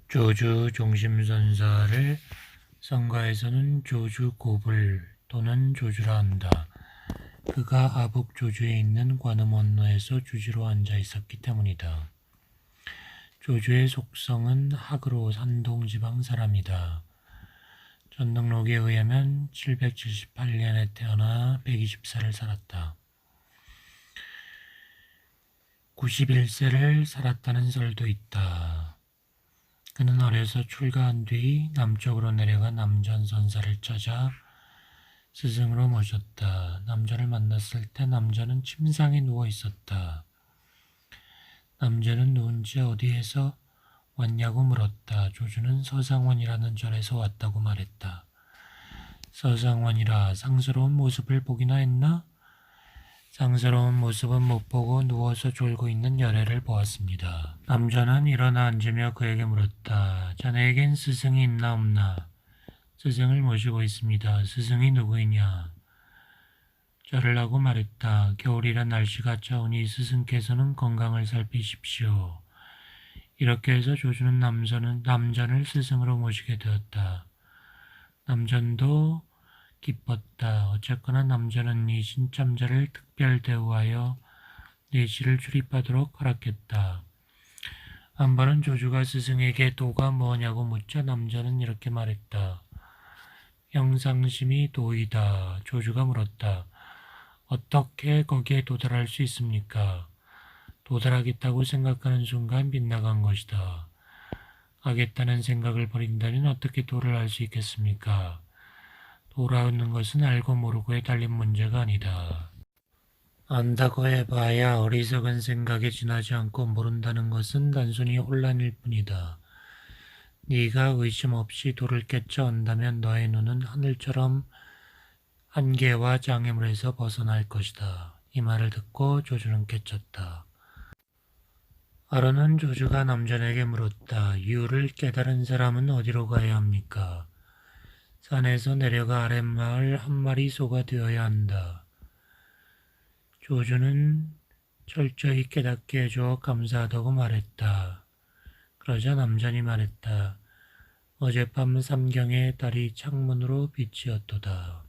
조주 종심선사를 성가에서는 조주고불 또는 조주라 한다. 그가 아북 조주에 있는 관음원로에서 주지로 앉아 있었기 때문이다. 조주의 속성은 학으로 산동지방 사람이다. 전등록에 의하면 778년에 태어나 120세를 살았다. 91세를 살았다는 설도 있다. 그는 어려서 출가한 뒤 남쪽으로 내려가 남전선사를 찾아 스승으로 모셨다. 남전을 만났을 때 남전은 침상에 누워 있었다. 남전은 누운 지 어디에서 왔냐고 물었다. 조주는 서상원이라는 절에서 왔다고 말했다. 서상원이라 상스러운 모습을 보기나 했나? 상스러운 모습은 못 보고 누워서 졸고 있는 여래를 보았습니다. 남전은 일어나 앉으며 그에게 물었다. 자네에겐 스승이 있나 없나? 스승을 모시고 있습니다. 스승이 누구이냐? 절을 하고 말했다. 겨울이라 날씨가 차우니 스승께서는 건강을 살피십시오. 이렇게 해서 조주는 남전을 스승으로 모시게 되었다. 남전도 기뻤다. 어쨌거나 남전은 이 신참자를 특별 대우하여 내시를 출입하도록 허락했다. 한 번은 조주가 스승에게 도가 뭐냐고 묻자 남전은 이렇게 말했다. 평상심이 도이다. 조주가 물었다. 어떻게 거기에 도달할 수 있습니까? 도달하겠다고 생각하는 순간 빗나간 것이다. 하겠다는 생각을 버린다면 어떻게 도를 할 수 있겠습니까? 도라는 것은 알고 모르고에 달린 문제가 아니다. 안다고 해봐야 어리석은 생각에 지나지 않고 모른다는 것은 단순히 혼란일 뿐이다. 네가 의심 없이 도를 깨쳐 안다면 너의 눈은 하늘처럼 한계와 장애물에서 벗어날 것이다. 이 말을 듣고 조주는 깨쳤다. 하루는 조주가 남전에게 물었다. 유를 깨달은 사람은 어디로 가야 합니까? 산에서 내려가 아랫마을 한 마리 소가 되어야 한다. 조주는 철저히 깨닫게 해주어 감사하다고 말했다. 그러자 남전이 말했다. 어젯밤 삼경에 달이 창문으로 비치었도다.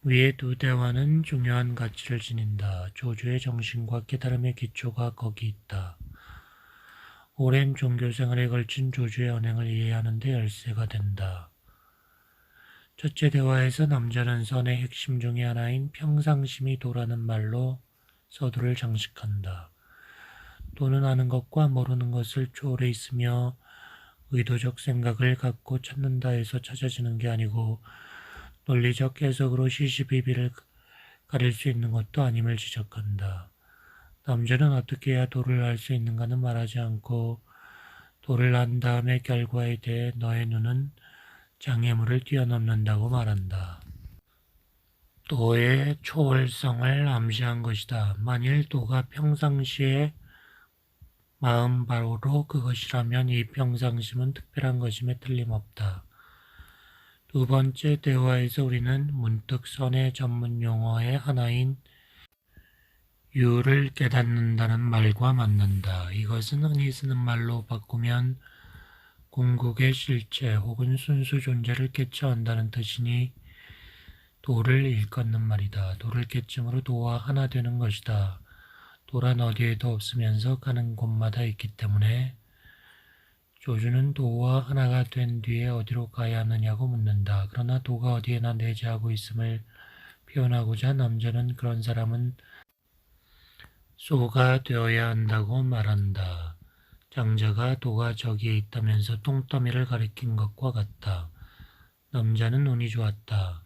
위의 두 대화는 중요한 가치를 지닌다. 조주의 정신과 깨달음의 기초가 거기 있다. 오랜 종교생활에 걸친 조주의 언행을 이해하는 데 열쇠가 된다. 첫째 대화에서 남자는 선의 핵심 중의 하나인 평상심이 도라는 말로 서두를 장식한다. 도는 아는 것과 모르는 것을 초월해 있으며 의도적 생각을 갖고 찾는다 해서 찾아지는 게 아니고 논리적 해석으로 시시비비를 가릴 수 있는 것도 아님을 지적한다. 남자는 어떻게 해야 도를 할 수 있는가는 말하지 않고 도를 한 다음의 결과에 대해 너의 눈은 장애물을 뛰어넘는다고 말한다. 도의 초월성을 암시한 것이다. 만일 도가 평상시에 마음바로 그것이라면 이 평상심은 특별한 것임에 틀림없다. 두 번째 대화에서 우리는 문득 선의 전문 용어의 하나인 유를 깨닫는다는 말과 만난다. 이것은 흔히 쓰는 말로 바꾸면 궁극의 실체 혹은 순수 존재를 깨쳐 안다는 뜻이니 도를 일컫는 말이다. 도를 깨침으로 도와 하나 되는 것이다. 도란 어디에도 없으면서 가는 곳마다 있기 때문에 조주는 도와 하나가 된 뒤에 어디로 가야 하느냐고 묻는다. 그러나 도가 어디에나 내재하고 있음을 표현하고자 남자는 그런 사람은 소가 되어야 한다고 말한다. 장자가 도가 저기에 있다면서 똥더미를 가리킨 것과 같다. 남자는 운이 좋았다.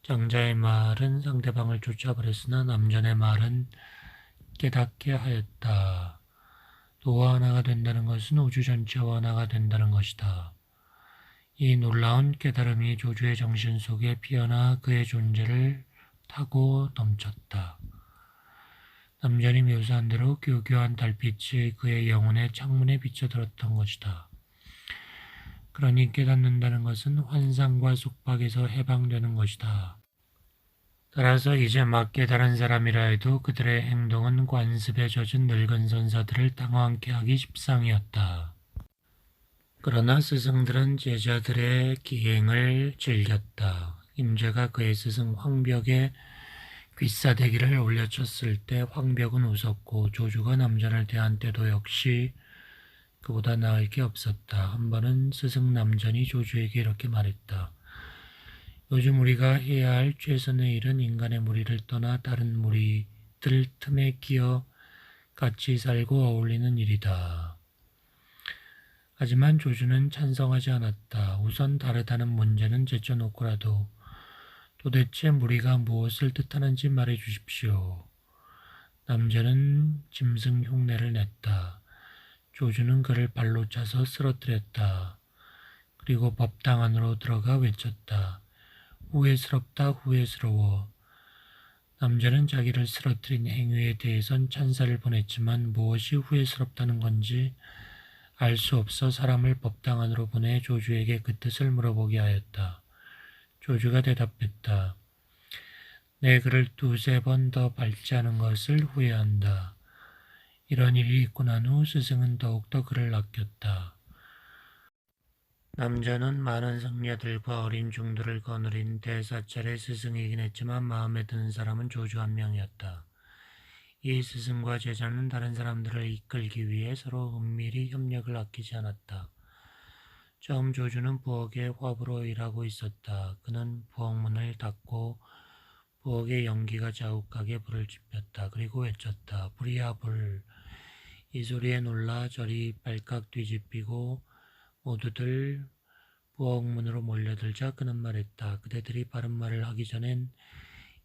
장자의 말은 상대방을 쫓아버렸으나 남전의 말은 깨닫게 하였다. 도와 하나가 된다는 것은 우주 전체와 하나가 된다는 것이다. 이 놀라운 깨달음이 조주의 정신 속에 피어나 그의 존재를 타고 넘쳤다. 남전이 묘사한 대로 교교한 달빛이 그의 영혼의 창문에 비쳐들었던 것이다. 그러니 깨닫는다는 것은 환상과 속박에서 해방되는 것이다. 따라서 이제 막 깨달은 사람이라 해도 그들의 행동은 관습에 젖은 늙은 선사들을 당황케 하기 십상이었다. 그러나 스승들은 제자들의 기행을 즐겼다. 임재가 그의 스승 황벽에 귀싸대기를 올려쳤을 때 황벽은 웃었고 조주가 남전을 대한 때도 역시 그보다 나을 게 없었다. 한 번은 스승 남전이 조주에게 이렇게 말했다. 요즘 우리가 해야 할 최선의 일은 인간의 무리를 떠나 다른 무리들 틈에 끼어 같이 살고 어울리는 일이다. 하지만 조주는 찬성하지 않았다. 우선 다르다는 문제는 제쳐놓고라도 도대체 무리가 무엇을 뜻하는지 말해 주십시오. 남자는 짐승 흉내를 냈다. 조주는 그를 발로 차서 쓰러뜨렸다. 그리고 법당 안으로 들어가 외쳤다. 후회스럽다, 후회스러워. 남자는 자기를 쓰러뜨린 행위에 대해선 찬사를 보냈지만 무엇이 후회스럽다는 건지 알 수 없어 사람을 법당 안으로 보내 조주에게 그 뜻을 물어보게 하였다. 조주가 대답했다. 내 글을 두세 번 더 밟지 않은 것을 후회한다. 이런 일이 있고 난 후 스승은 더욱더 그를 아꼈다. 남자는 많은 승려들과 어린 중들을 거느린 대사찰의 스승이긴 했지만 마음에 드는 사람은 조주 한 명이었다. 이 스승과 제자는 다른 사람들을 이끌기 위해 서로 은밀히 협력을 아끼지 않았다. 처음 조주는 부엌에 화부로 일하고 있었다. 그는 부엌문을 닫고 부엌의 연기가 자욱하게 불을 지폈다. 그리고 외쳤다. 불이야 불. 이 소리에 놀라 절이 발칵 뒤집히고 모두들 부엌문으로 몰려들자 그는 말했다. 그대들이 바른 말을 하기 전엔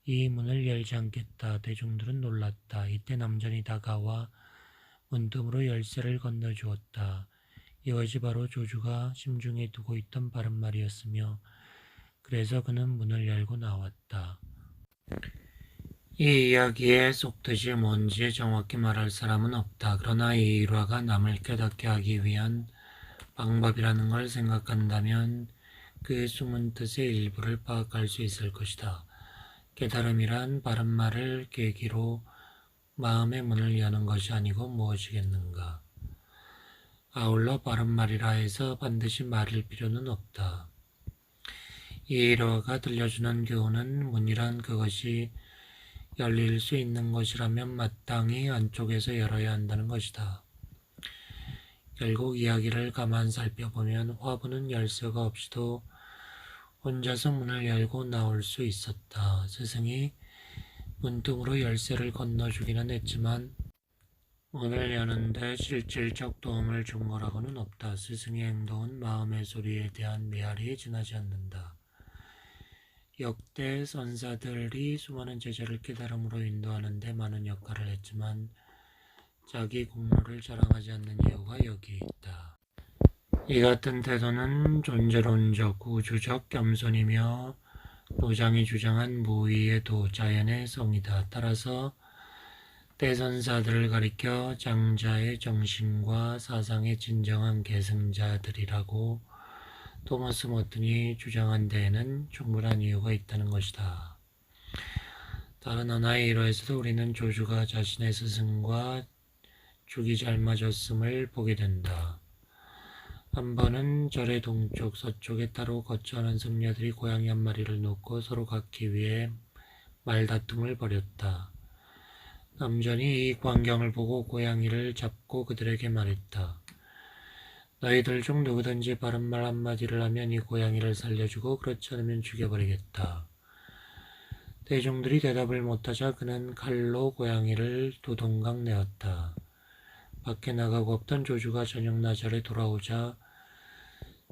이 문을 열지 않겠다. 대중들은 놀랐다. 이때 남전이 다가와 문틈으로 열쇠를 건네주었다. 이것이 바로 조주가 심중에 두고 있던 바른 말이었으며 그래서 그는 문을 열고 나왔다. 이 이야기에 속뜻이 뭔지 정확히 말할 사람은 없다. 그러나 이 일화가 남을 깨닫게 하기 위한 방법이라는 걸 생각한다면 그의 숨은 뜻의 일부를 파악할 수 있을 것이다. 깨달음이란 바른 말을 계기로 마음의 문을 여는 것이 아니고 무엇이겠는가. 아울러 바른 말이라 해서 반드시 말일 필요는 없다. 이 일화가 들려주는 교훈은 문이란 그것이 열릴 수 있는 것이라면 마땅히 안쪽에서 열어야 한다는 것이다. 결국 이야기를 가만 살펴보면 화부는 열쇠가 없이도 혼자서 문을 열고 나올 수 있었다. 스승이 문틈으로 열쇠를 건너주기는 했지만 문을 여는데 실질적 도움을 준 거라고는 없다. 스승의 행동은 마음의 소리에 대한 메아리에 지나지 않는다. 역대 선사들이 수많은 제자를 깨달음으로 인도하는 데 많은 역할을 했지만 자기 공로를 자랑하지 않는 이유가 여기에 있다. 이 같은 태도는 존재론적, 우주적 겸손이며 도장이 주장한 무의의 도자연의 성이다. 따라서 대선사들을 가리켜 장자의 정신과 사상의 진정한 계승자들이라고 토머스 모튼이 주장한 데에는 충분한 이유가 있다는 것이다. 다른 하나의 일화에서도 우리는 조주가 자신의 스승과 죽이 잘 맞았음을 보게 된다. 한 번은 절의 동쪽, 서쪽에 따로 거처하는 승려들이 고양이 한 마리를 놓고 서로 갖기 위해 말다툼을 벌였다. 남전이 이 광경을 보고 고양이를 잡고 그들에게 말했다. 너희들 중 누구든지 바른 말 한마디를 하면 이 고양이를 살려주고 그렇지 않으면 죽여버리겠다. 대중들이 대답을 못하자 그는 칼로 고양이를 두동강 내었다. 밖에 나가고 없던 조주가 저녁 나절에 돌아오자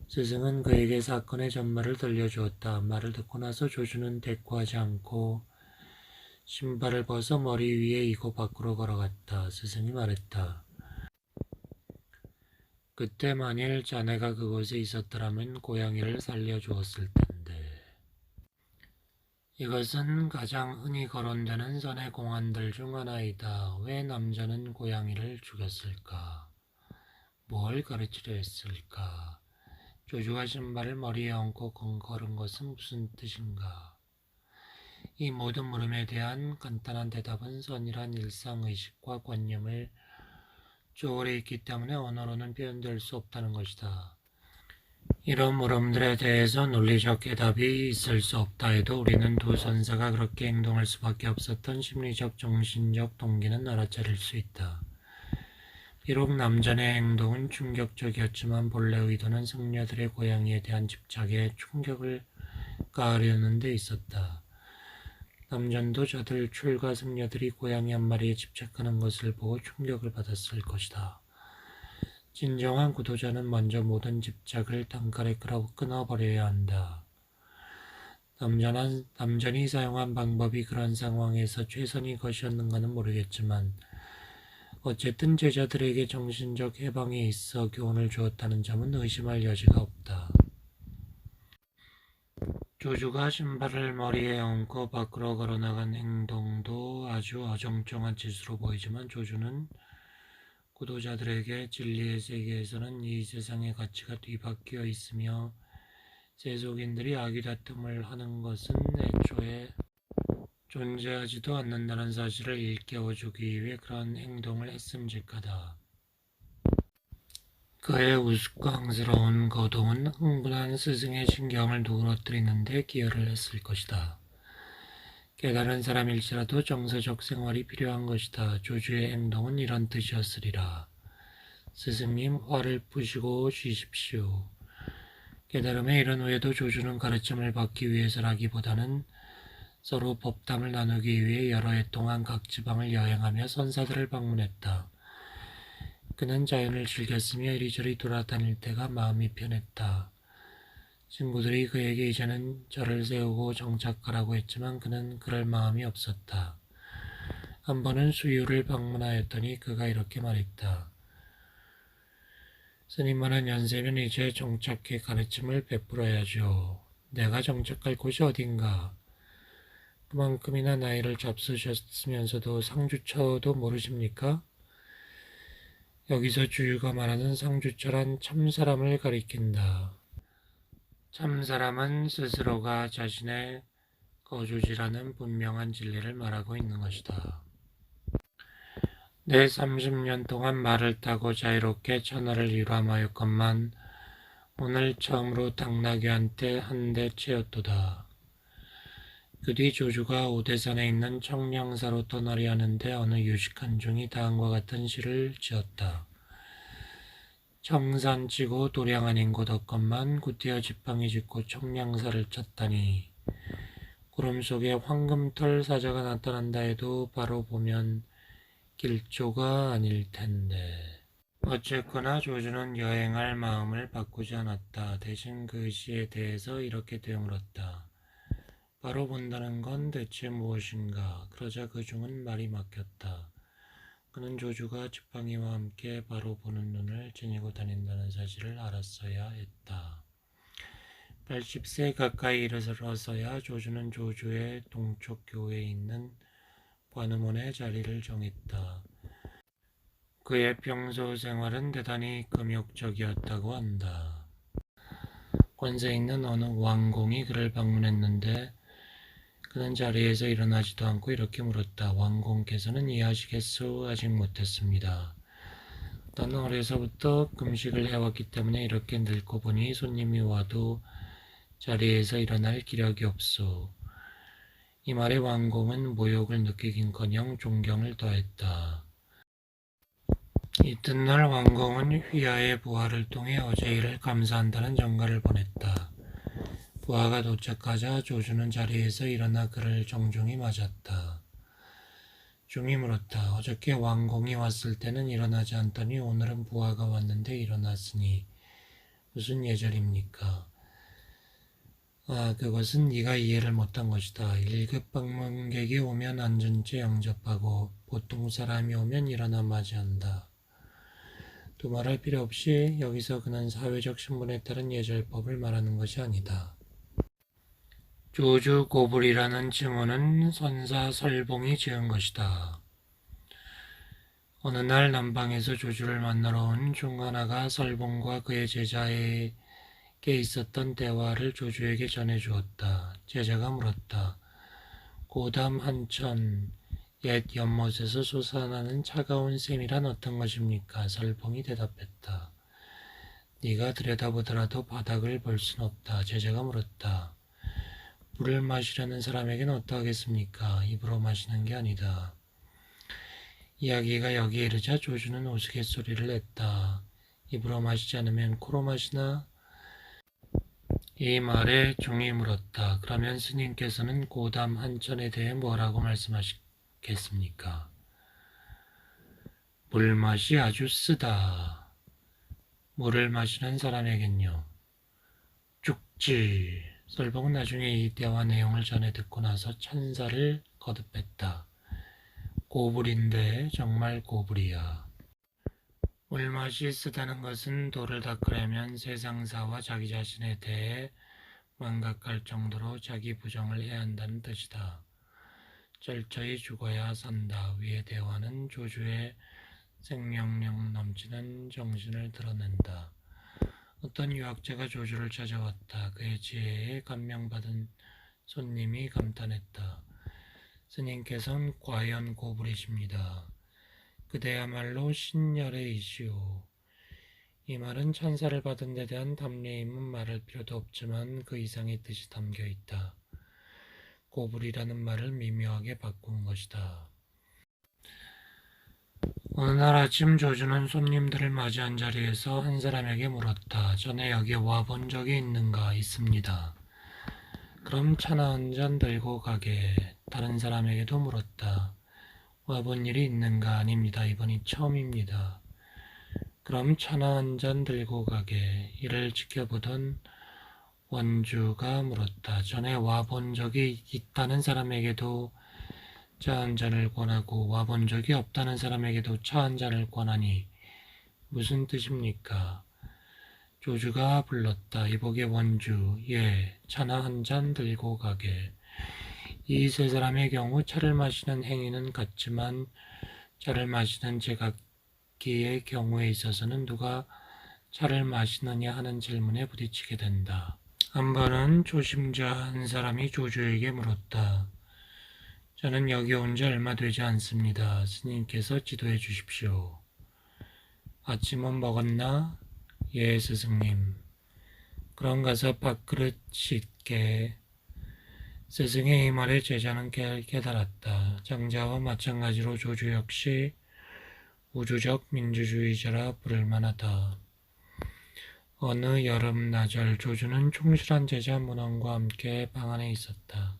스승은 그에게 사건의 전말을 들려주었다. 말을 듣고 나서 조주는 대꾸하지 않고 신발을 벗어 머리 위에 이고 밖으로 걸어갔다. 스승이 말했다. 그때 만일 자네가 그곳에 있었더라면 고양이를 살려주었을 텐데. 이것은 가장 흔히 거론되는 선의 공안들 중 하나이다. 왜 남자는 고양이를 죽였을까? 뭘 가르치려 했을까? 조주가 신발을 머리에 얹고 걸은 것은 무슨 뜻인가? 이 모든 물음에 대한 간단한 대답은 선이란 일상의식과 관념을 초월해 있기 때문에 언어로는 표현될 수 없다는 것이다. 이런 물음들에 대해서 논리적 해답이 있을 수 없다 해도 우리는 두 선사가 그렇게 행동할 수밖에 없었던 심리적 정신적 동기는 알아차릴 수 있다. 비록 남전의 행동은 충격적이었지만 본래 의도는 승려들의 고양이에 대한 집착에 충격을 가하려는 데 있었다. 남전도 저들 출가 승려들이 고양이 한 마리에 집착하는 것을 보고 충격을 받았을 것이다. 진정한 구도자는 먼저 모든 집착을 단칼에 끊어버려야 한다. 남전이 사용한 방법이 그런 상황에서 최선의 것이었는가는 모르겠지만 어쨌든 제자들에게 정신적 해방에 있어 교훈을 주었다는 점은 의심할 여지가 없다. 조주가 신발을 머리에 얹고 밖으로 걸어나간 행동도 아주 어정쩡한 짓으로 보이지만 조주는 구도자들에게 진리의 세계에서는 이 세상의 가치가 뒤바뀌어 있으며 세속인들이 아귀다툼을 하는 것은 애초에 존재하지도 않는다는 사실을 일깨워주기 위해 그런 행동을 했음직하다. 그의 우스꽝스러운 거동은 흥분한 스승의 신경을 누그러뜨리는 데 기여를 했을 것이다. 깨달은 사람일지라도 정서적 생활이 필요한 것이다. 조주의 행동은 이런 뜻이었으리라. 스승님, 화를 푸시고 쉬십시오. 깨달음에 이른 후에도 조주는 가르침을 받기 위해서라기보다는 서로 법담을 나누기 위해 여러 해 동안 각 지방을 여행하며 선사들을 방문했다. 그는 자연을 즐겼으며 이리저리 돌아다닐 때가 마음이 편했다. 친구들이 그에게 이제는 절을 세우고 정착하라고 했지만 그는 그럴 마음이 없었다. 한 번은 수유를 방문하였더니 그가 이렇게 말했다. 스님만한 연세면 이제 정착해 가르침을 베풀어야죠. 내가 정착할 곳이 어딘가. 그만큼이나 나이를 잡수셨으면서도 상주처도 모르십니까? 여기서 주유가 말하는 상주처란 참사람을 가리킨다. 참사람은 스스로가 자신의 거주지라는 분명한 진리를 말하고 있는 것이다. 내 30년 동안 말을 타고 자유롭게 천하를 일함하였건만 오늘 처음으로 당나귀한테 한 대 채였도다. 그 뒤 조주가 오대산에 있는 청량사로 떠나려 하는데 어느 유식한 중이 다음과 같은 시를 지었다. 청산치고 도량 아닌 곳 없건만 굿되어 지팡이 짚고 청량사를 쳤다니 구름 속에 황금털 사자가 나타난다 해도 바로 보면 길조가 아닐 텐데. 어쨌거나 조주는 여행할 마음을 바꾸지 않았다. 대신 그 시에 대해서 이렇게 되물었다. 바로 본다는 건 대체 무엇인가? 그러자 그 중은 말이 막혔다. 그는 조주가 지팡이와 함께 바로 보는 눈을 지니고 다닌다는 사실을 알았어야 했다. 80세 가까이 이르러서야 조주는 조주의 동쪽 교회에 있는 관음원의 자리를 정했다. 그의 평소 생활은 대단히 금욕적이었다고 한다. 권세 있는 어느 왕공이 그를 방문했는데 그는 자리에서 일어나지도 않고 이렇게 물었다. 왕공께서는 이해하시겠소? 아직 못했습니다. 나는 어려서부터 금식을 해왔기 때문에 이렇게 늙고 보니 손님이 와도 자리에서 일어날 기력이 없소. 이 말에 왕공은 모욕을 느끼긴커녕 존경을 더했다. 이튿날 왕공은 휘하의 부하를 통해 어제 일을 감사한다는 전가를 보냈다. 부하가 도착하자 조주는 자리에서 일어나 그를 정중히 맞았다. 중이 물었다. 어저께 왕공이 왔을 때는 일어나지 않더니 오늘은 부하가 왔는데 일어났으니 무슨 예절입니까? 그것은 네가 이해를 못한 것이다. 1급 방문객이 오면 앉은 채 영접하고 보통 사람이 오면 일어나 맞이한다. 두말할 필요 없이 여기서 그는 사회적 신분에 따른 예절법을 말하는 것이 아니다. 조주 고불이라는 칭호는 선사 설봉이 지은 것이다. 어느 날 남방에서 조주를 만나러 온 중하나가 설봉과 그의 제자에게 있었던 대화를 조주에게 전해주었다. 제자가 물었다. 고담 한천, 옛 연못에서 솟아나는 차가운 샘이란 어떤 것입니까? 설봉이 대답했다. 네가 들여다보더라도 바닥을 볼 순 없다. 제자가 물었다. 물을 마시려는 사람에게는 어떠하겠습니까? 입으로 마시는 게 아니다. 이야기가 여기에 이르자 조주는 우스갯소리를 냈다. 입으로 마시지 않으면 코로 마시나? 이 말에 중이 물었다. 그러면 스님께서는 고담 한천에 대해 뭐라고 말씀하시겠습니까? 물맛이 아주 쓰다. 물을 마시는 사람에겐요. 죽지. 설봉은 나중에 이 대화 내용을 전해 듣고 나서 찬사를 거듭했다. 고불인데 정말 고불이야. 물맛이 쓰다는 것은 도를 닦으려면 세상사와 자기 자신에 대해 망각할 정도로 자기 부정을 해야 한다는 뜻이다. 철저히 죽어야 산다. 위의 대화는 조주의 생명력 넘치는 정신을 드러낸다. 어떤 유학자가 조주를 찾아왔다. 그의 지혜에 감명받은 손님이 감탄했다. 스님께서는 과연 고불이십니다. 그대야말로 신열애이시오. 이 말은 찬사를 받은 데 대한 담례임은 말할 필요도 없지만 그 이상의 뜻이 담겨 있다. 고불이라는 말을 미묘하게 바꾼 것이다. 어느 날 아침 조주는 손님들을 맞이한 자리에서 한 사람에게 물었다. 전에 여기 와본 적이 있는가? 있습니다. 그럼 차나 한 잔 들고 가게. 다른 사람에게도 물었다. 와본 일이 있는가? 아닙니다. 이번이 처음입니다. 그럼 차나 한 잔 들고 가게. 이를 지켜보던 원주가 물었다. 전에 와본 적이 있다는 사람에게도 차 한 잔을 권하고 와본 적이 없다는 사람에게도 차 한 잔을 권하니 무슨 뜻입니까? 조주가 불렀다. 이복의 원주, 예, 차나 한 잔 들고 가게. 이 세 사람의 경우 차를 마시는 행위는 같지만 차를 마시는 제각기의 경우에 있어서는 누가 차를 마시느냐 하는 질문에 부딪히게 된다. 한 번은 초심자 한 사람이 조주에게 물었다. 저는 여기 온 지 얼마 되지 않습니다. 스님께서 지도해 주십시오. 아침은 먹었나? 예, 스승님. 그럼 가서 밥그릇 씻게. 스승의 이 말에 제자는 깨달았다. 장자와 마찬가지로 조주 역시 우주적 민주주의자라 부를 만하다. 어느 여름나절 조주는 충실한 제자 문헌과 함께 방 안에 있었다.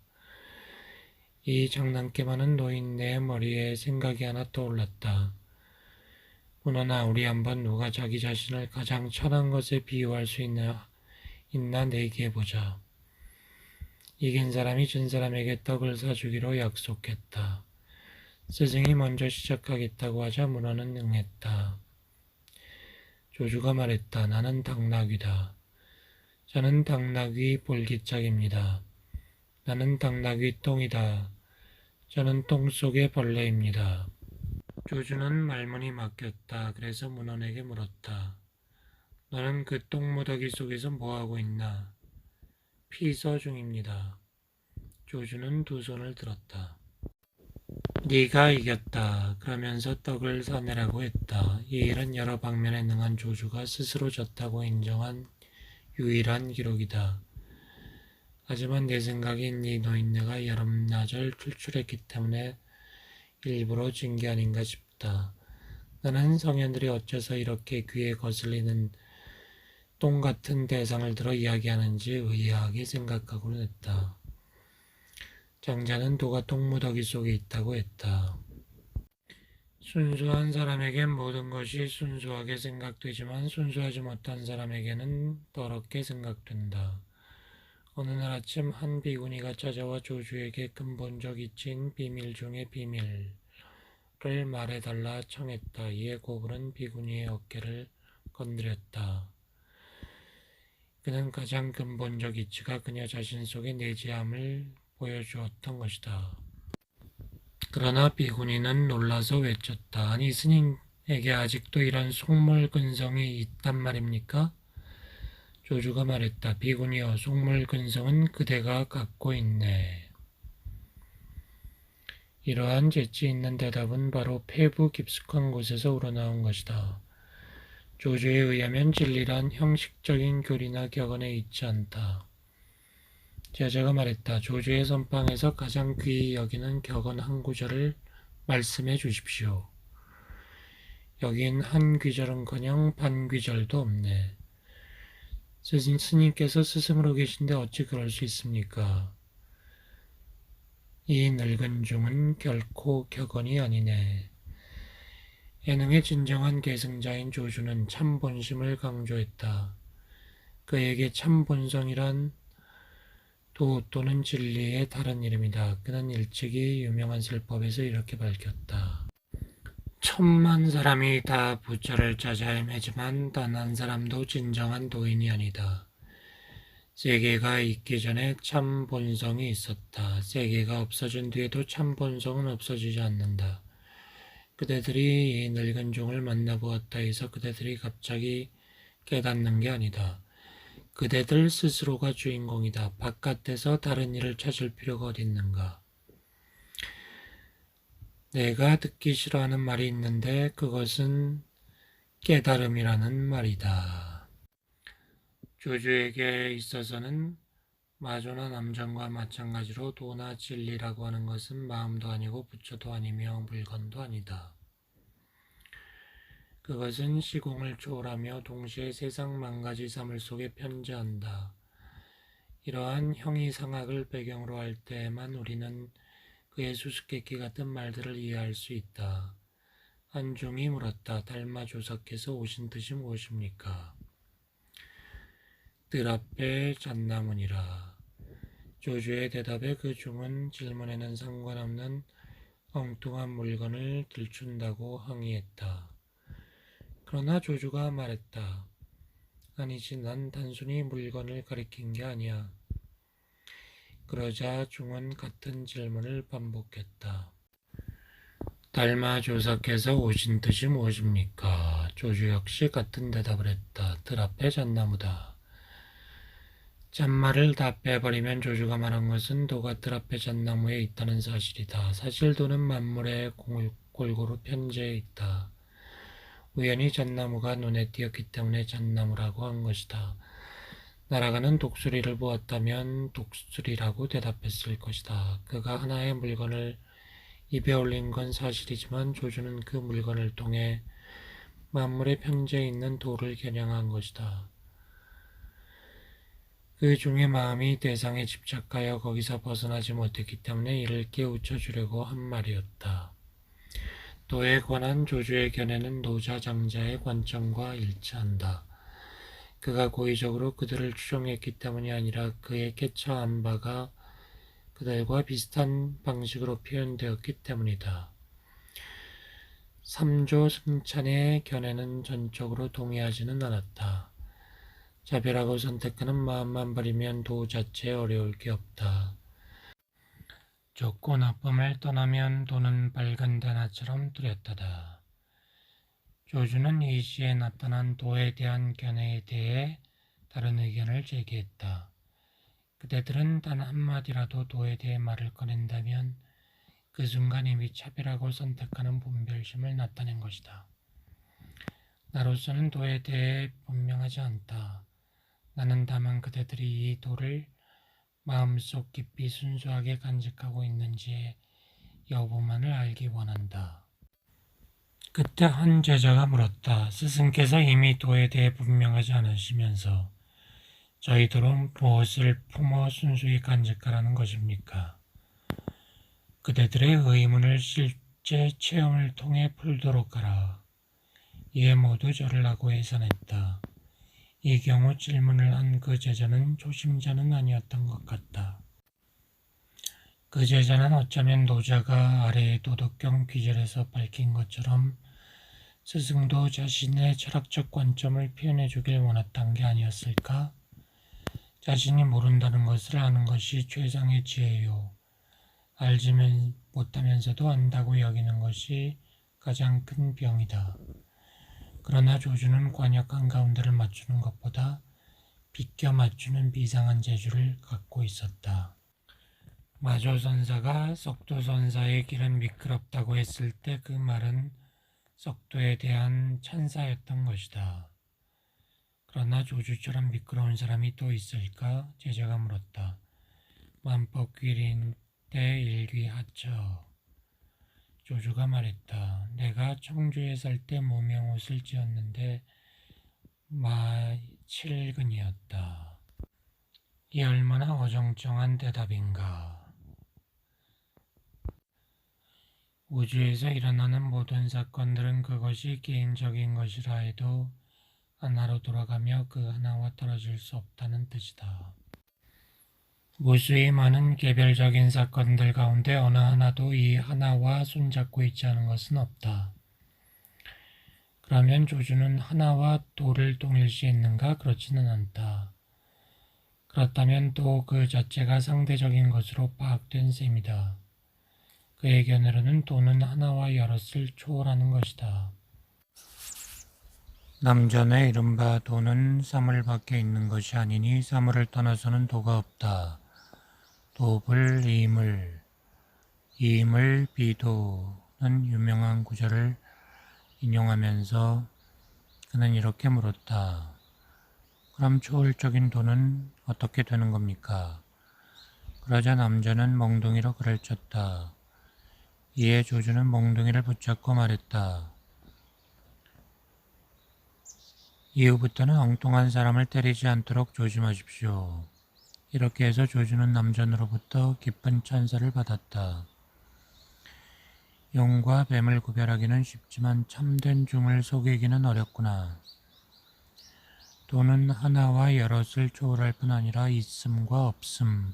이 장난기 많은 노인네의 머리에 생각이 하나 떠올랐다. 문헌아, 우리 한번 누가 자기 자신을 가장 천한 것에 비유할 수 있나 내기해보자. 이긴 사람이 진 사람에게 떡을 사주기로 약속했다. 스승이 먼저 시작하겠다고 하자 문헌은 응했다. 조주가 말했다. 나는 당나귀다. 저는 당나귀 볼기짝입니다. 나는 당나귀 똥이다. 저는 똥 속의 벌레입니다. 조주는 말문이 막혔다. 그래서 문헌에게 물었다. 너는 그 똥무더기 속에서 뭐하고 있나? 피서 중입니다. 조주는 두 손을 들었다. 네가 이겼다. 그러면서 떡을 사내라고 했다. 이 일은 여러 방면에 능한 조주가 스스로 졌다고 인정한 유일한 기록이다. 하지만 내 생각엔 이 노인네가 여름나절 출출했기 때문에 일부러 진 게 아닌가 싶다. 나는 성현들이 어째서 이렇게 귀에 거슬리는 똥 같은 대상을 들어 이야기하는지 의아하게 생각하고는 했다. 장자는 도가 똥무더기 속에 있다고 했다. 순수한 사람에겐 모든 것이 순수하게 생각되지만 순수하지 못한 사람에게는 더럽게 생각된다. 어느 날 아침 한 비구니가 찾아와 조주에게 근본적 이치인 비밀 중의 비밀을 말해달라 청했다. 이에 고불은 비구니의 어깨를 건드렸다. 그는 가장 근본적 이치가 그녀 자신 속에 내재함을 보여주었던 것이다. 그러나 비구니는 놀라서 외쳤다. 아니, 스님에게 아직도 이런 속물근성이 있단 말입니까? 조주가 말했다. 비구니여, 속물근성은 그대가 갖고 있네. 이러한 재치 있는 대답은 바로 폐부 깊숙한 곳에서 우러나온 것이다. 조주에 의하면 진리란 형식적인 교리나 격언에 있지 않다. 제자가 말했다. 조주의 선방에서 가장 귀히 여기는 격언 한 구절을 말씀해 주십시오. 여긴 한 귀절은커녕 반 귀절도 없네. 스님께서 스승으로 계신데 어찌 그럴 수 있습니까? 이 늙은 중은 결코 격언이 아니네. 예능의 진정한 계승자인 조주는 참본심을 강조했다. 그에게 참본성이란 도 또는 진리의 다른 이름이다. 그는 일찍이 유명한 설법에서 이렇게 밝혔다. 천만 사람이 다 부처를 찾아 헤매지만 단 한 사람도 진정한 도인이 아니다. 세계가 있기 전에 참 본성이 있었다. 세계가 없어진 뒤에도 참 본성은 없어지지 않는다. 그대들이 이 늙은 종을 만나보았다 해서 그대들이 갑자기 깨닫는 게 아니다. 그대들 스스로가 주인공이다. 바깥에서 다른 일을 찾을 필요가 어디 있는가. 내가 듣기 싫어하는 말이 있는데 그것은 깨달음이라는 말이다. 조주에게 있어서는 마조나 남정과 마찬가지로 도나 진리라고 하는 것은 마음도 아니고 부처도 아니며 물건도 아니다. 그것은 시공을 초월하며 동시에 세상 만가지 사물 속에 편재한다. 이러한 형이상학을 배경으로 할 때에만 우리는 그의 수수께끼 같은 말들을 이해할 수 있다. 한중이 물었다. 달마 조사께서 오신 뜻이 무엇입니까? 뜰 앞에 잣나무니라. 조주의 대답에 그 중은 질문에는 상관없는 엉뚱한 물건을 들춘다고 항의했다. 그러나 조주가 말했다. 아니지, 난 단순히 물건을 가리킨 게 아니야. 그러자 중은 같은 질문을 반복했다. 달마 조사께서 오신 뜻이 무엇입니까? 조주 역시 같은 대답을 했다. 뜰 앞에 잣나무다. 잣말을 다 빼버리면 조주가 말한 것은 도가 뜰 앞에 잣나무에 있다는 사실이다. 사실 도는 만물에 골고루 편재해 있다. 우연히 잣나무가 눈에 띄었기 때문에 잣나무라고 한 것이다. 나라가는 독수리를 보았다면 독수리라고 대답했을 것이다. 그가 하나의 물건을 입에 올린 건 사실이지만 조주는 그 물건을 통해 만물에 편재해 있는 도를 겨냥한 것이다. 그 중에 마음이 대상에 집착하여 거기서 벗어나지 못했기 때문에 이를 깨우쳐 주려고 한 말이었다. 도에 관한 조주의 견해는 노자장자의 관점과 일치한다. 그가 고의적으로 그들을 추종했기 때문이 아니라 그의 개처한 바가 그들과 비슷한 방식으로 표현되었기 때문이다. 삼조 승찬의 견해는 전적으로 동의하지는 않았다. 자별하고 선택하는 마음만 버리면 도 자체에 어려울 게 없다. 좋고 나쁨을 떠나면 도는 밝은 대낮처럼 뚜렷하다. 조주는 이 시에 나타난 도에 대한 견해에 대해 다른 의견을 제기했다. 그대들은 단 한마디라도 도에 대해 말을 꺼낸다면 그 순간 이미 차별하고 선택하는 분별심을 나타낸 것이다. 나로서는 도에 대해 분명하지 않다. 나는 다만 그대들이 이 도를 마음속 깊이 순수하게 간직하고 있는지의 여부만을 알기 원한다. 그때 한 제자가 물었다. 스승께서 이미 도에 대해 분명하지 않으시면서 저희들은 무엇을 품어 순수히 간직하라는 것입니까? 그대들의 의문을 실제 체험을 통해 풀도록 하라. 이에 모두 절을 하고 해산했다. 이 경우 질문을 한 그 제자는 초심자는 아니었던 것 같다. 그 제자는 어쩌면 노자가 아래의 도덕경 귀절에서 밝힌 것처럼 스승도 자신의 철학적 관점을 표현해 주길 원했던 게 아니었을까? 자신이 모른다는 것을 아는 것이 최상의 지혜요. 알지 못하면서도 안다고 여기는 것이 가장 큰 병이다. 그러나 조주는 관역 한가운데를 맞추는 것보다 비껴 맞추는 비상한 재주를 갖고 있었다. 마조선사가 석도선사의 길은 미끄럽다고 했을 때 그 말은 속도에 대한 찬사였던 것이다. 그러나 조주처럼 미끄러운 사람이 또 있을까? 제자가 물었다. 만법귀린 때 일귀하처. 조주가 말했다. 내가 청주에 살 때 무명옷을 지었는데 마칠근이었다. 이 얼마나 어정쩡한 대답인가. 우주에서 일어나는 모든 사건들은 그것이 개인적인 것이라 해도 하나로 돌아가며 그 하나와 떨어질 수 없다는 뜻이다. 무수히 많은 개별적인 사건들 가운데 어느 하나도 이 하나와 손잡고 있지 않은 것은 없다. 그러면 조주는 하나와 도를 동일시했는가? 그렇지는 않다. 그렇다면 또 그 자체가 상대적인 것으로 파악된 셈이다. 그의 견해로는 도는 하나와 여럿을 초월하는 것이다. 남전의 이른바 도는 사물 밖에 있는 것이 아니니 사물을 떠나서는 도가 없다. 도불 이물, 이물 비도는 유명한 구절을 인용하면서 그는 이렇게 물었다. 그럼 초월적인 도는 어떻게 되는 겁니까? 그러자 남자는 멍둥이로 그를 쳤다. 이에 조주는 멍둥이를 붙잡고 말했다. 이후부터는 엉뚱한 사람을 때리지 않도록 조심하십시오. 이렇게 해서 조주는 남전으로부터 깊은 찬사를 받았다. 용과 뱀을 구별하기는 쉽지만 참된 중을 속이기는 어렵구나. 도는 하나와 여럿을 초월할 뿐 아니라 있음과 없음,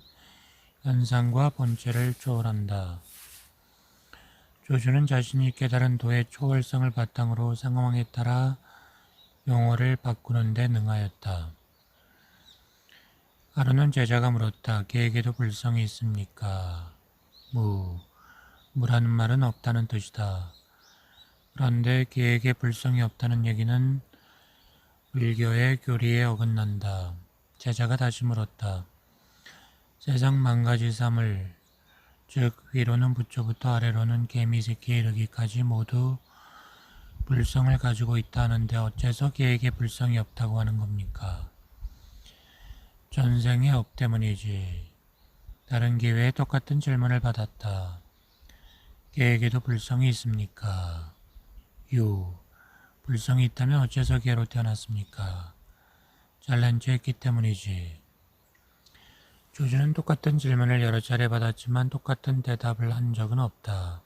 현상과 본체를 초월한다. 조주는 자신이 깨달은 도의 초월성을 바탕으로 상황에 따라 용어를 바꾸는 데 능하였다. 하루는 제자가 물었다. 개에게도 불성이 있습니까? 무라는 말은 없다는 뜻이다. 그런데 개에게 불성이 없다는 얘기는 불교의 교리에 어긋난다. 제자가 다시 물었다. 세상 만가지 사물, 즉 위로는 부처부터 아래로는 개미 새끼에 이르기까지 모두 불성을 가지고 있다는데 어째서 개에게 불성이 없다고 하는 겁니까? 전생의 업 때문이지. 다른 기회에 똑같은 질문을 받았다. 개에게도 불성이 있습니까? 불성이 있다면 어째서 개로 태어났습니까? 잘난 체 했기 때문이지. 조주는 똑같은 질문을 여러 차례 받았지만 똑같은 대답을 한 적은 없다.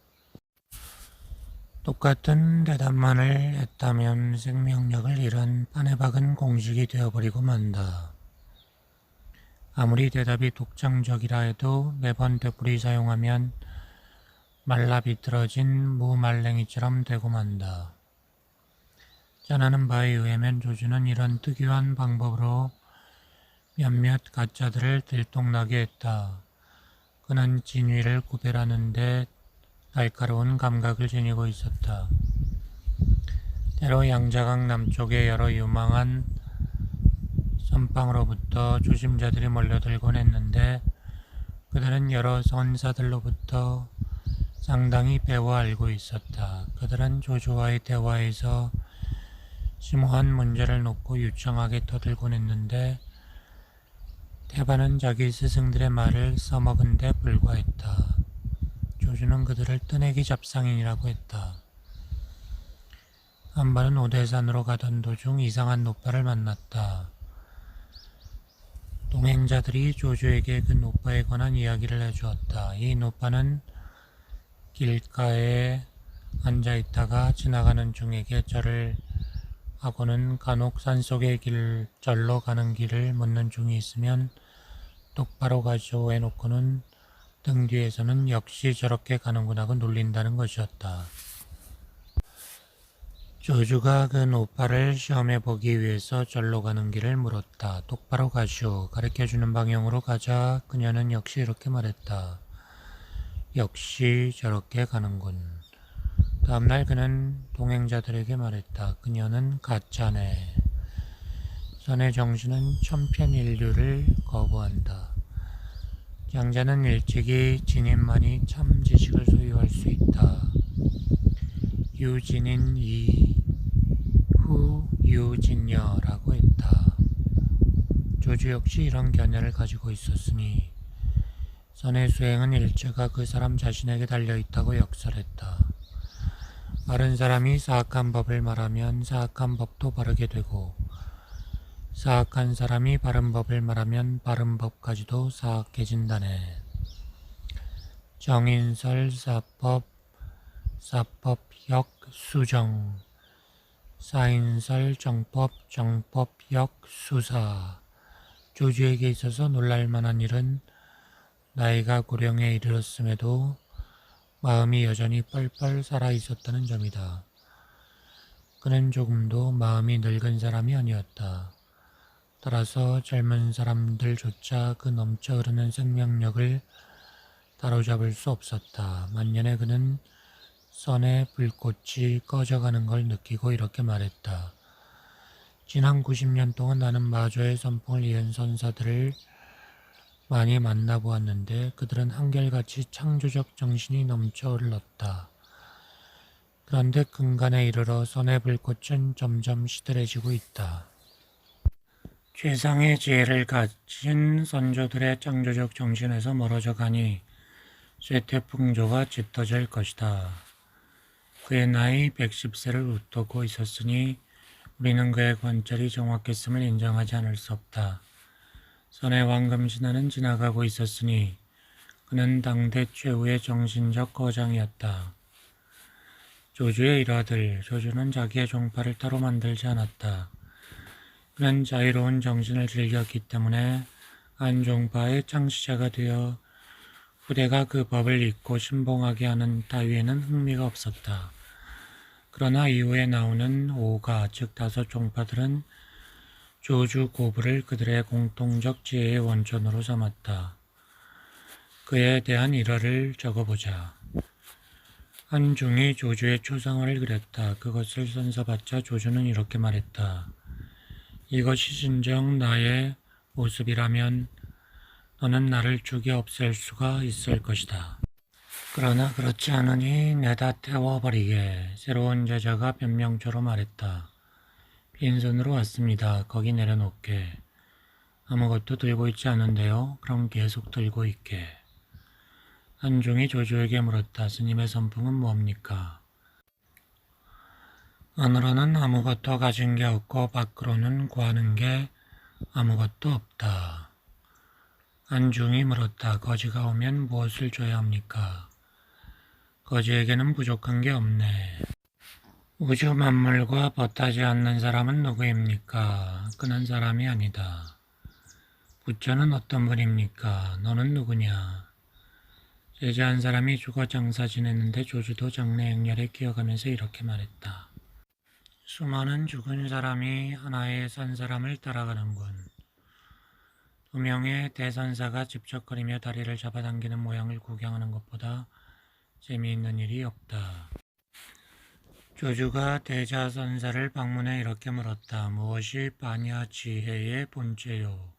똑같은 대답만을 했다면 생명력을 잃은 판에 박은 공식이 되어버리고 만다. 아무리 대답이 독창적이라 해도 매번 되풀이 사용하면 말라 비틀어진 무말랭이처럼 되고 만다. 전하는 바에 의하면 조주는 이런 특유한 방법으로 몇몇 가짜들을 들통나게 했다. 그는 진위를 구별하는데 날카로운 감각을 지니고 있었다. 때로 양자강 남쪽의 여러 유망한 선방으로부터 조심자들이 몰려들곤 했는데 그들은 여러 선사들로부터 상당히 배워 알고 있었다. 그들은 조주와의 대화에서 심오한 문제를 놓고 유창하게 떠들곤 했는데 대반은 자기 스승들의 말을 써먹은 데 불과했다. 조주는 그들을 뜨내기 잡상인이라고 했다. 한 번은 오대산으로 가던 도중 이상한 노파를 만났다. 동행자들이 조주에게 그 노파에 관한 이야기를 해주었다. 이 노파는 길가에 앉아있다가 지나가는 중에게 절을 하고는 간혹 산속의 절로 가는 길을 묻는 중이 있으면 똑바로 가시오 해놓고는 등 뒤에서는 역시 저렇게 가는구나 하고 놀린다는 것이었다. 조주가 그 노파를 시험해 보기 위해서 절로 가는 길을 물었다. 똑바로 가시오. 가르쳐주는 방향으로 가자. 그녀는 역시 이렇게 말했다. 역시 저렇게 가는군. 다음날 그는 동행자들에게 말했다. 그녀는 가짜네. 선의 정신은 천편일률을 거부한다. 장자는 일찍이 진인만이 참 지식을 소유할 수 있다. 유진인 이후 유진여라고 했다. 조주 역시 이런 견해를 가지고 있었으니 선의 수행은 일체가 그 사람 자신에게 달려있다고 역설했다. 바른 사람이 사악한 법을 말하면 사악한 법도 바르게 되고 사악한 사람이 바른 법을 말하면 바른 법까지도 사악해진다네. 정인설 사법 사법역 수정 사인설 정법 정법역 수사. 조주에게 있어서 놀랄만한 일은 나이가 고령에 이르렀음에도 마음이 여전히 뻘뻘 살아있었다는 점이다. 그는 조금도 마음이 늙은 사람이 아니었다. 따라서 젊은 사람들조차 그 넘쳐 흐르는 생명력을 따로잡을 수 없었다. 만년에 그는 선의 불꽃이 꺼져가는 걸 느끼고 이렇게 말했다. 지난 90년 동안 나는 마조의 선풍을 이은 선사들을 많이 만나보았는데 그들은 한결같이 창조적 정신이 넘쳐 흘렀다. 그런데 근간에 이르러 선의 불꽃은 점점 시들해지고 있다. 최상의 지혜를 가진 선조들의 창조적 정신에서 멀어져 가니 쇠퇴풍조가 짙어질 것이다. 그의 나이 110세를 웃도고 있었으니 우리는 그의 관절이 정확했음을 인정하지 않을 수 없다. 선의 황금신화는 지나가고 있었으니 그는 당대 최후의 정신적 거장이었다. 조주의 일화들, 조주는 자기의 종파를 따로 만들지 않았다. 그는 자유로운 정신을 즐겼기 때문에 한 종파의 창시자가 되어 후대가 그 법을 잊고 신봉하게 하는 따위에는 흥미가 없었다. 그러나 이후에 나오는 5가, 즉 5 종파들은 조주 고부를 그들의 공통적 지혜의 원천으로 삼았다. 그에 대한 일화를 적어보자. 한중이 조주의 초상화를 그렸다. 그것을 선사받자 조주는 이렇게 말했다. 이것이 진정 나의 모습이라면 너는 나를 죽여 없앨 수가 있을 것이다. 그러나 그렇지 않으니 내다 태워버리게. 새로운 제자가 변명처로 말했다. 빈손으로 왔습니다. 거기 내려놓게. 아무것도 들고 있지 않은데요. 그럼 계속 들고 있게. 한중이 조주에게 물었다. 스님의 선풍은 뭡니까? 안으로는 아무것도 가진 게 없고 밖으로는 구하는 게 아무것도 없다. 한중이 물었다. 거지가 오면 무엇을 줘야 합니까? 거지에게는 부족한 게 없네. 우주 만물과 버타지 않는 사람은 누구입니까? 그는 사람이 아니다. 부처는 어떤 분입니까? 너는 누구냐? 제자 한 사람이 죽어 장사 지냈는데 조주도 장래 행렬에 기어가면서 이렇게 말했다. 수많은 죽은 사람이 하나의 산 사람을 따라가는군. 2명의 대선사가 집적거리며 다리를 잡아당기는 모양을 구경하는 것보다 재미있는 일이 없다. 조주가 대자선사를 방문해 이렇게 물었다. 무엇이 반야 지혜의 본체요?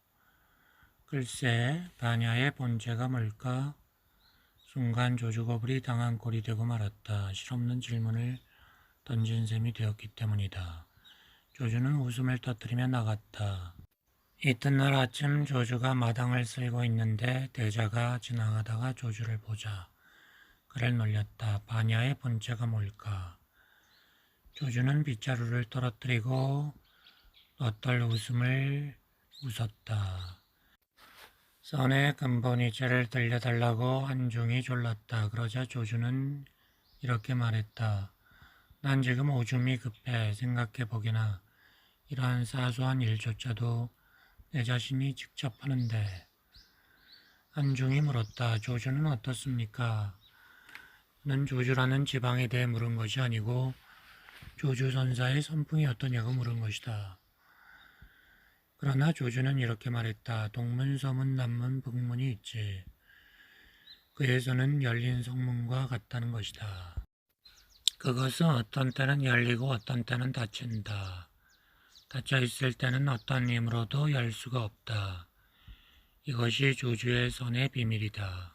글쎄, 반야의 본체가 뭘까? 순간 조주거불이 당한 꼴이 되고 말았다. 실없는 질문을 던진 셈이 되었기 때문이다. 조주는 웃음을 터뜨리며 나갔다. 이튿날 아침 조주가 마당을 쓸고 있는데 대자가 지나가다가 조주를 보자 그를 놀렸다. 반야의 본체가 뭘까? 조주는 빗자루를 떨어뜨리고 어떨 웃음을 웃었다. 선의 근본이체를 들려달라고 한중이 졸랐다. 그러자 조주는 이렇게 말했다. 난 지금 오줌이 급해. 생각해보게나 이러한 사소한 일조차도 내 자신이 직접 하는데. 한중이 물었다. 조주는 어떻습니까? 는 조주라는 지방에 대해 물은 것이 아니고 조주선사의 선풍이 어떠냐고 물은 것이다. 그러나 조주는 이렇게 말했다. 동문, 서문, 남문, 북문이 있지. 그에서는 열린 성문과 같다는 것이다. 그것은 어떤 때는 열리고 어떤 때는 닫힌다. 닫혀 있을 때는 어떤 힘으로도 열 수가 없다. 이것이 조주의 선의 비밀이다.